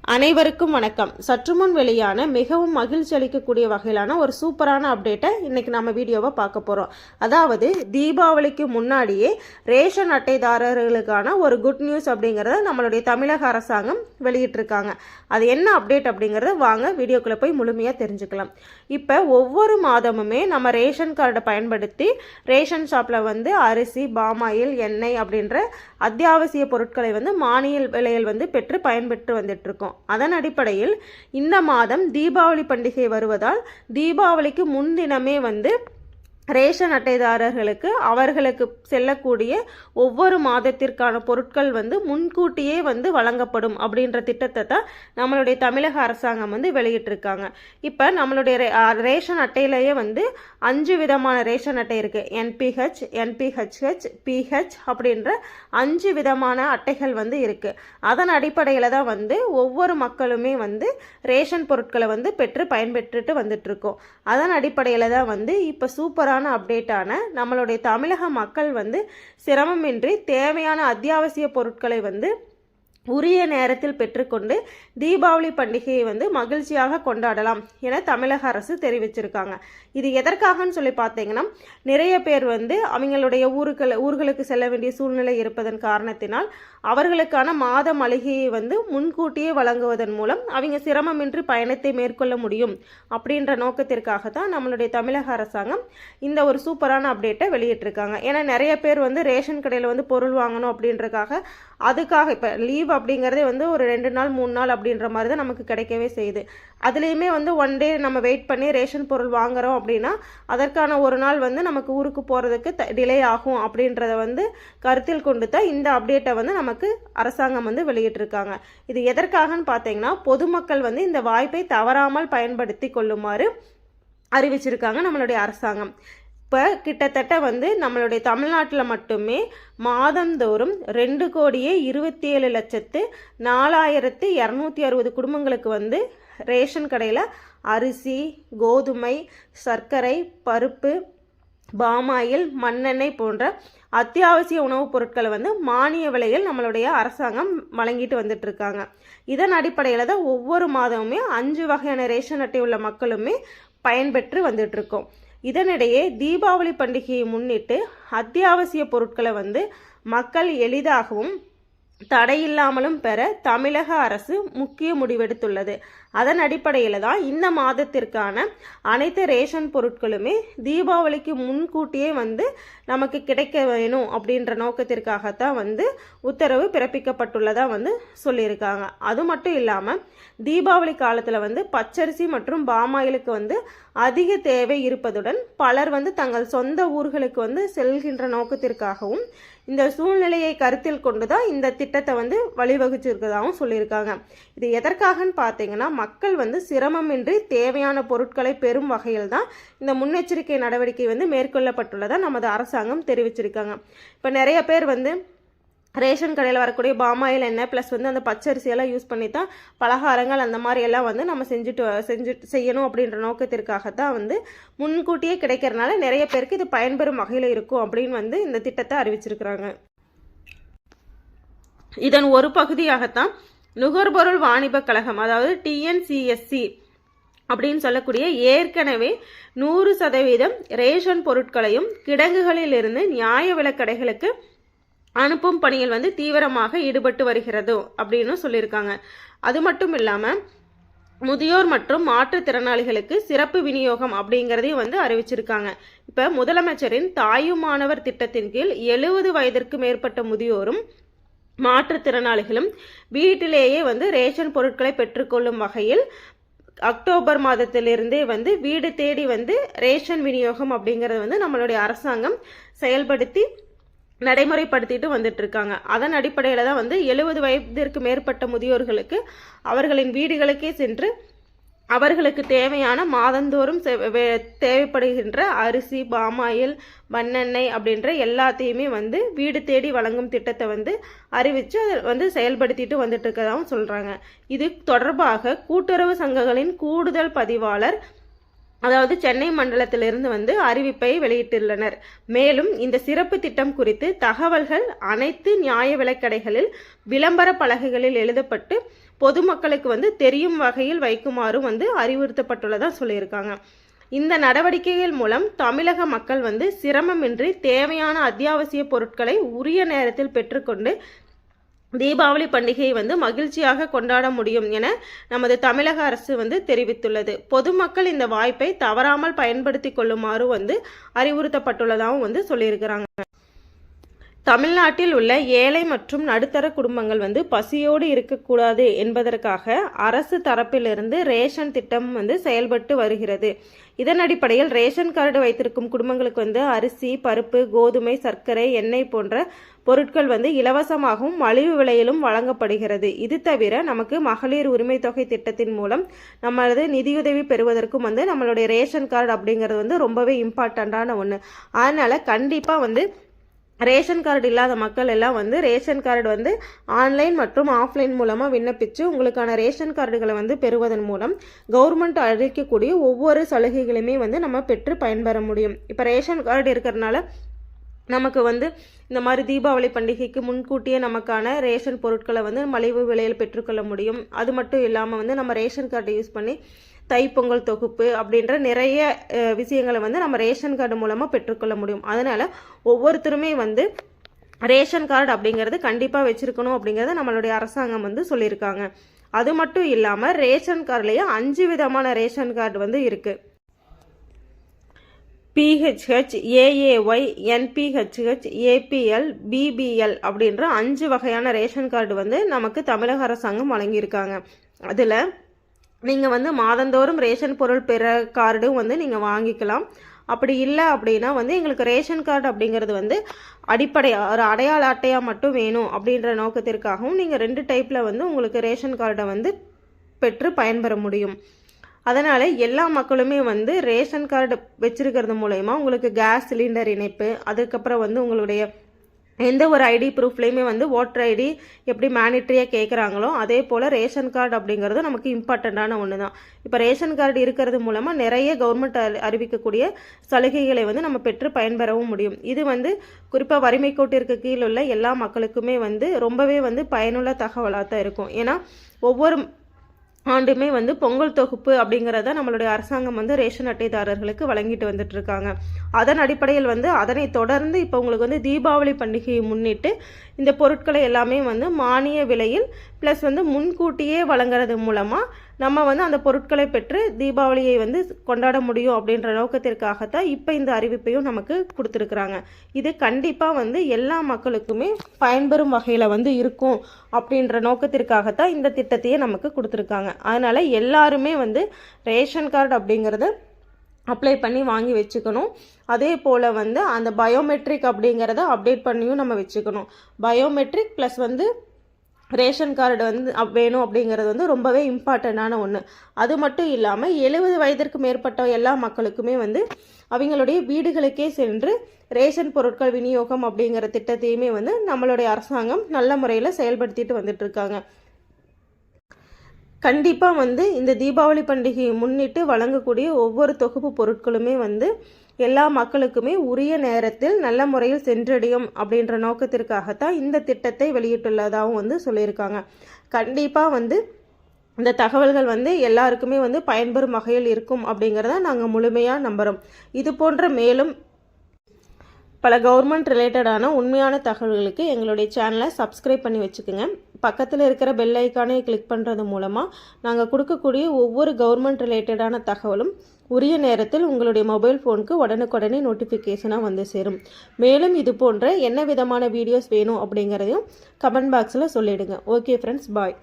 அனைவருக்கும் வணக்கம். சற்றுமுன் வெளியான மிகவும் மகிழ்ச்சி அளிக்கக்கூடிய வகையிலான ஒரு சூப்பரான அப்டேட்டை இன்னைக்கு நம்ம வீடியோவை பார்க்க போகிறோம். அதாவது தீபாவளிக்கு முன்னாடியே ரேஷன் அட்டைதாரர்களுக்கான ஒரு குட் நியூஸ் அப்படிங்கிறத நம்மளுடைய தமிழக அரசாங்கம் வெளியிட்டிருக்காங்க. அது என்ன அப்டேட் அப்படிங்கிறத வாங்க வீடியோக்குள்ளே போய் முழுமையாக தெரிஞ்சுக்கலாம். இப்போ ஒவ்வொரு மாதமுமே நம்ம ரேஷன் கார்டை பயன்படுத்தி ரேஷன் ஷாப்பில் அரிசி, பாமாயில், எண்ணெய் அப்படின்ற அத்தியாவசிய பொருட்களை மானிய விலையில் பெற்று பயன்பெற்று வந்துட்டு இருக்கோம். அதன் அடிப்படையில் இந்த மாதம் தீபாவளி பண்டிகை வருவதால் தீபாவளிக்கு முன்தினமே ரேஷன் அட்டைதாரர்களுக்கு அவர்களுக்கு செல்லக்கூடிய ஒவ்வொரு மாதத்திற்கான பொருட்கள் முன்கூட்டியே வழங்கப்படும் அப்படின்ற திட்டத்தை தான் நம்மளுடைய தமிழக அரசாங்கம் வெளியிட்டிருக்காங்க. இப்போ நம்மளுடைய ரேஷன் அட்டையிலேயே 5 விதமான ரேஷன் அட்டை இருக்குது. என்பிஹெச், என்பிஹெச்ஹெச், பிஹெச் அப்படின்ற 5 விதமான அட்டைகள் இருக்குது. அதன் அடிப்படையில் தான் ஒவ்வொரு மக்களுமே ரேஷன் பொருட்களை பெற்று பயன்பெற்றுட்டு வந்துட்டு இருக்கோம். அதன் அடிப்படையில் தான் இப்போ சூப்பரான அப்டேட்டான நம்மளுடைய தமிழக மக்கள் சிரமமின்றி தேவையான அத்தியாவசிய பொருட்களை உரிய நேரத்தில் பெற்றுக்கொண்டு தீபாவளி பண்டிகையை மகிழ்ச்சியாக கொண்டாடலாம் என தமிழக அரசு தெரிவிச்சிருக்காங்க. இது எதற்காகன்னு சொல்லி பார்த்தீங்கன்னா, நிறைய பேர் அவங்களுடைய ஊர்களுக்கு செல்ல வேண்டிய சூழ்நிலை இருப்பதன் காரணத்தினால் அவர்களுக்கான மாத மளிகையை முன்கூட்டியே வழங்குவதன் மூலம் அவங்க சிரமமின்றி பயணத்தை மேற்கொள்ள முடியும் அப்படின்ற நோக்கத்திற்காக தான் நம்மளுடைய தமிழக அரசாங்கம் இந்த ஒரு சூப்பரான அப்டேட்டை வெளியிட்டிருக்காங்க. ஏன்னா நிறைய பேர் ரேஷன் கடையில் பொருள் வாங்கணும் அப்படின்றக்காக அதுக்காக இப்போ லீவ் அப்படிங்கிறதே ஒரு 2 நாள் 3 நாள் அப்படின்ற மாதிரி தான் நமக்கு கிடைக்கவே செய்யுது. அதுலேயுமே 1 டே நம்ம வெயிட் பண்ணி ரேஷன் பொருள் வாங்குறோம் அப்படின்னா அதற்கான ஒரு நாள் நமக்கு ஊருக்கு போகிறதுக்கு டிலே ஆகும் அப்படின்றத கருத்தில் கொண்டு தான் இந்த அப்டேட்டை நமக்கு அரசாங்கம் வெளியிட்டிருக்காங்க. இது எதற்காகன்னு பார்த்தீங்கன்னா, பொதுமக்கள் இந்த வாய்ப்பை தவறாமல் பயன்படுத்தி கொள்ளுமாறு அறிவிச்சிருக்காங்க நம்மளுடைய அரசாங்கம். இப்போ கிட்டத்தட்ட நம்மளுடைய தமிழ்நாட்டில் மட்டுமே மாதந்தோறும் 2,27,04,260 குடும்பங்களுக்கு ரேஷன் கடையில் அரிசி, கோதுமை, சர்க்கரை, பருப்பு, பாமாயில், மண்ணெண்ணெய் போன்ற அத்தியாவசிய உணவுப் பொருட்களை மானிய விலையில் நம்மளுடைய அரசாங்கம் வழங்கிட்டு வந்துட்டு இருக்காங்க. இதன் அடிப்படையில் தான் ஒவ்வொரு மாதமுமே 5 வகையான ரேஷன் அட்டை உள்ள மக்களுமே பயன்பெற்று வந்துட்டு இருக்கோம். இதனிடையே தீபாவளி பண்டிகையை முன்னிட்டு அத்தியாவசிய பொருட்களை மக்கள் எளிதாகவும் தடையில்லாமலும் பெற தமிழக அரசு முக்கிய முடிவெடுத்துள்ளது. அதன் அடிப்படையில் தான் இந்த மாதத்திற்கான அனைத்து ரேஷன் பொருட்களுமே தீபாவளிக்கு முன்கூட்டியே நமக்கு கிடைக்க வேணும் அப்படின்ற நோக்கத்திற்காகத்தான் உத்தரவு பிறப்பிக்கப்பட்டுள்ளதாக சொல்லியிருக்காங்க. அது மட்டும் இல்லாமல் தீபாவளி காலத்தில் பச்சரிசி மற்றும் பாமாயிலுக்கு அதிக தேவை இருப்பதுடன் பலர் தங்கள் சொந்த ஊர்களுக்கு செல்கின்ற நோக்கத்திற்காகவும் இந்த சூழ்நிலையை கருத்தில் கொண்டு தான் இந்த திட்டத்தை வழிவகுச்சிருக்கதாகவும் சொல்லியிருக்காங்க. இது எதற்காகன்னு பார்த்தீங்கன்னா, மக்கள் சிரமமின்றி தேவையான பொருட்களை பெறும் வகையில் தான் இந்த முன்னெச்சரிக்கை நடவடிக்கை மேற்கொள்ளப்பட்டுள்ளதாக நமது அரசாங்கம் தெரிவிச்சிருக்காங்க. இப்போ நிறைய பேர் ரேஷன் கடையில் வரக்கூடிய பாமாயில் எண்ணெய் ப்ளஸ் அந்த பச்சரிசியெல்லாம் யூஸ் பண்ணி தான் பலகாரங்கள் அந்த மாதிரி எல்லாம் நம்ம செய்யணும் அப்படின்ற நோக்கத்திற்காகத்தான் முன்கூட்டியே கிடைக்கிறதுனால நிறைய பேருக்கு இது பயன்பெறும் வகையில் இருக்கும் அப்படின்னு இந்த திட்டத்தை அறிவிச்சிருக்கிறாங்க. இதன் ஒரு பகுதியாகத்தான் நுகர்பொருள் வாணிப கழகம், அதாவது டிஎன்சிஎஸ்சி அப்படின்னு சொல்லக்கூடிய ஏற்கனவே 100% ரேஷன் பொருட்களையும் கிடங்குகளிலிருந்து நியாய விலைக்கடைகளுக்கு அனுப்பும் பணியில் தீவிரமாக ஈடுபட்டு வருகிறது அப்படின்னு சொல்லியிருக்காங்க. அது மட்டும் இல்லாமல் முதியோர் மற்றும் மாற்றுத்திறனாளிகளுக்கு சிறப்பு விநியோகம் அப்படிங்கிறதையும் அறிவிச்சிருக்காங்க. இப்போ முதலமைச்சரின் தாயுமானவர் திட்டத்தின் கீழ் 70 வயதிற்கு மேற்பட்ட முதியோரும் மாற்றுத்திறனாளிகளும் வீட்டிலேயே ரேஷன் பொருட்களை பெற்றுக்கொள்ளும் வகையில் அக்டோபர் மாதத்திலிருந்தே வீடு தேடி ரேஷன் விநியோகம் அப்படிங்கிறது நம்மளுடைய அரசாங்கம் செயல்படுத்தி நடைமுறைப்படுத்திட்டு வந்துட்டு இருக்காங்க. அதன் அடிப்படையில் தான் 70 வயதிற்கு மேற்பட்ட முதியோர்களுக்கு அவர்களின் வீடுகளுக்கே சென்று அவர்களுக்கு தேவையான மாதந்தோறும் தேவைப்படுகின்ற அரிசி, பாமாயில், மண்ணெண்ணெய் அப்படின்ற எல்லாத்தையுமே வீடு தேடி வழங்கும் திட்டத்தை அறிவித்து அதை செயல்படுத்திட்டு வந்துட்டு இருக்கதாகவும் சொல்கிறாங்க. இது தொடர்பாக கூட்டுறவு சங்கங்களின் கூடுதல் பதிவாளர், அதாவது சென்னை மண்டலத்திலிருந்து அறிவிப்பை வெளியிட்டுள்ளனர். மேலும் இந்த சிறப்பு திட்டம் குறித்து தகவல்கள் அனைத்து நியாய விலைக்கடைகளில் விளம்பர பலகைகளில் எழுதப்பட்டு பொதுமக்களுக்கு வந்து தெரியும் வகையில் வைக்குமாறும் வந்து அறிவுறுத்தப்பட்டுள்ளதாக சொல்லியிருக்காங்க. இந்த நடவடிக்கைகள் மூலம் தமிழக மக்கள் வந்து சிரமமின்றி தேவையான அத்தியாவசிய பொருட்களை உரிய நேரத்தில் பெற்றுக்கொண்டு தீபாவளி பண்டிகையை வந்து மகிழ்ச்சியாக கொண்டாட முடியும் என நமது தமிழக அரசு வந்து தெரிவித்துள்ளது. பொதுமக்கள் இந்த வாய்ப்பை தவறாமல் பயன்படுத்தி கொள்ளுமாறு வந்து அறிவுறுத்தப்பட்டுள்ளதாகவும் வந்து சொல்லியிருக்கிறாங்க. தமிழ்நாட்டில் உள்ள ஏழை மற்றும் நடுத்தர குடும்பங்கள் வந்து பசியோடு இருக்கக்கூடாது என்பதற்காக அரசு தரப்பிலிருந்து ரேஷன் திட்டம் வந்து செயல்பட்டு வருகிறது. இதன் அடிப்படையில் ரேஷன் கார்டு வைத்திருக்கும் குடும்பங்களுக்கு வந்து அரிசி, பருப்பு, கோதுமை, சர்க்கரை, எண்ணெய் போன்ற பொருட்கள் வந்து இலவசமாகவும் மலிவு விலையிலும் வழங்கப்படுகிறது. இது தவிர நமக்கு மகளிர் உரிமை தொகை திட்டத்தின் மூலம் நம்மளது நிதியுதவி பெறுவதற்கும் வந்து நம்மளுடைய ரேஷன் கார்டு அப்படிங்கிறது வந்து ரொம்பவே இம்பார்ட்டண்ட்டான ஒன்று. அதனால் கண்டிப்பாக வந்து ரேஷன் கார்டு இல்லாத மக்கள் எல்லாம் வந்து ரேஷன் கார்டு வந்து ஆன்லைன் மற்றும் ஆஃப்லைன் மூலமாக விண்ணப்பித்து உங்களுக்கான ரேஷன் கார்டுகளை வந்து பெறுவதன் மூலம் கவர்மெண்ட் அளிக்கக்கூடிய ஒவ்வொரு சலுகைகளையுமே வந்து நம்ம பெற்று பயன்பெற முடியும். இப்போ ரேஷன் கார்டு இருக்கிறதுனால நமக்கு வந்து இந்த மாதிரி தீபாவளி பண்டிகைக்கு முன்கூட்டியே நமக்கான ரேஷன் பொருட்களை வந்து மலிவு விலையில் பெற்றுக்கொள்ள முடியும். அது மட்டும் இல்லாமல் வந்து நம்ம ரேஷன் கார்டை யூஸ் பண்ணி தைப்பொங்கல் தொகுப்பு அப்படின்ற நிறைய விஷயங்களை வந்து நம்ம ரேஷன் கார்டு மூலமாக பெற்றுக்கொள்ள முடியும். அதனால் ஒவ்வொருத்தருமே வந்து ரேஷன் கார்டு அப்படிங்கிறது கண்டிப்பாக வச்சுருக்கணும் அப்படிங்கிறத நம்மளுடைய அரசாங்கம் வந்து சொல்லியிருக்காங்க. அது மட்டும் இல்லாமல் ரேஷன் கார்டுலேயே 5 விதமான ரேஷன் கார்டு வந்து இருக்குது. PHH, AAY, NPHH, APL, BBL அப்படின்ற 5 வகையான ரேஷன் கார்டு வந்து நமக்கு தமிழக அரசாங்கம் வழங்கியிருக்காங்க. அதில் நீங்கள் வந்து மாதந்தோறும் ரேஷன் பொருள் பெற கார்டும் வந்து நீங்கள் வாங்கிக்கலாம். அப்படி இல்லை அப்படின்னா வந்து எங்களுக்கு ரேஷன் கார்டு அப்படிங்கிறது வந்து ஒரு அடையாள அட்டையாக மட்டும் வேணும் அப்படின்ற நோக்கத்திற்காகவும் நீங்கள் 2 டைப்பில் வந்து உங்களுக்கு ரேஷன் கார்டை வந்து பெற்று பயன்பெற முடியும். அதனால் எல்லா மக்களுமே வந்து ரேஷன் கார்டு வச்சிருக்கிறது மூலயமா உங்களுக்கு கேஸ் சிலிண்டர் இணைப்பு, அதுக்கப்புறம் வந்து உங்களுடைய எந்த ஒரு ஐடி ப்ரூஃப்லேயுமே வந்து ஓட்டர் ஐடி எப்படி மேனிட்ரியாக கேட்குறாங்களோ அதே போல் ரேஷன் கார்டு அப்படிங்கிறது நமக்கு இம்பார்ட்டண்ட்டான ஒன்று தான். இப்போ ரேஷன் கார்டு இருக்கிறது மூலமாக நிறைய கவர்மெண்ட் அறிவிக்கக்கூடிய சலுகைகளை வந்து நம்ம பெற்று பயன்பெறவும் முடியும். இது வந்து குறிப்பாக வறுமை கோட்டிற்கு கீழ் உள்ள எல்லா மக்களுக்குமே வந்து ரொம்பவே வந்து பயனுள்ள தகவலாக தான் இருக்கும். ஏன்னா ஒவ்வொரு ஆண்டுமே வந்து பொங்கல் தொகுப்பு அப்படிங்கிறத நம்மளுடைய அரசாங்கம் வந்து ரேஷன் அட்டைதாரர்களுக்கு வழங்கிட்டு வந்துட்டு இருக்காங்க. அதன் அடிப்படையில் வந்து அதனை தொடர்ந்து இப்போ உங்களுக்கு வந்து தீபாவளி பண்டிகையை முன்னிட்டு இந்த பொருட்களை எல்லாமே வந்து மானிய விலையில் ப்ளஸ் வந்து முன்கூட்டியே வழங்குறது மூலமாக நம்ம வந்து அந்த பொருட்களை பெற்று தீபாவளியை வந்து கொண்டாட முடியும் அப்படின்ற நோக்கத்திற்காகத்தான் இப்போ இந்த அறிவிப்பையும் நமக்கு கொடுத்துருக்குறாங்க. இது கண்டிப்பாக வந்து எல்லா மக்களுக்குமே பயன்பெறும் வகையில் வந்து இருக்கும் அப்படின்ற நோக்கத்திற்காகத்தான் இந்த திட்டத்தையே நமக்கு கொடுத்துருக்காங்க. அதனால் எல்லாருமே வந்து ரேஷன் கார்டு அப்படிங்கிறத அப்ளை பண்ணி வாங்கி வச்சுக்கணும். அதே போல் வந்து அந்த பயோமெட்ரிக் அப்படிங்கிறத அப்டேட் பண்ணியும் நம்ம வச்சுக்கணும். பயோமெட்ரிக் ப்ளஸ் வந்து ரேஷன் கார்டு வந்து வேணும் அப்படிங்கிறது வந்து ரொம்பவே இம்பார்ட்டண்ட்டான ஒன்று. அது மட்டும் இல்லாமல் 70 வயதிற்கு மேற்பட்ட எல்லா மக்களுக்குமே வந்து அவங்களுடைய வீடுகளுக்கே சென்று ரேஷன் பொருட்கள் விநியோகம் அப்படிங்கிற திட்டத்தையுமே வந்து நம்மளுடைய அரசாங்கம் நல்ல முறையில் செயல்படுத்திட்டு வந்துட்டுருக்காங்க. கண்டிப்பாக வந்து இந்த தீபாவளி பண்டிகையை முன்னிட்டு வழங்கக்கூடிய ஒவ்வொரு தொகுப்பு பொருட்களுமே வந்து எல்லா மக்களுக்குமே உரிய நேரத்தில் நல்ல முறையில் சென்றடையும் அப்படின்ற நோக்கத்திற்காகத்தான் இந்த திட்டத்தை வெளியிட்டுள்ளதாகவும் வந்து சொல்லியிருக்காங்க. கண்டிப்பாக வந்து இந்த தகவல்கள் வந்து எல்லாருக்குமே வந்து பயன்பெறும் வகையில் இருக்கும் அப்படிங்கிறத நாங்கள் முழுமையாக நம்புகிறோம். இது போன்ற மேலும் பல கவர்மெண்ட் ரிலேட்டடான உண்மையான தகவல்களுக்கு எங்களுடைய சேனலை சப்ஸ்கிரைப் பண்ணி வச்சுக்கோங்க. பக்கத்தில் இருக்கிற பெல் ஐக்கானை கிளிக் பண்ணுறது மூலமாக நாங்கள் கொடுக்கக்கூடிய ஒவ்வொரு கவர்மெண்ட் ரிலேட்டடான தகவலும் உரிய நேரத்தில் உங்களுடைய மொபைல் ஃபோனுக்கு உடனுக்குடனே நோட்டிஃபிகேஷனாக வந்து சேரும். மேலும் இது போன்ற என்ன விதமான வீடியோஸ் வேணும் அப்படிங்கிறதையும் கமெண்ட் பாக்ஸில் சொல்லிவிடுங்க. ஓகே ஃப்ரெண்ட்ஸ், பாய்.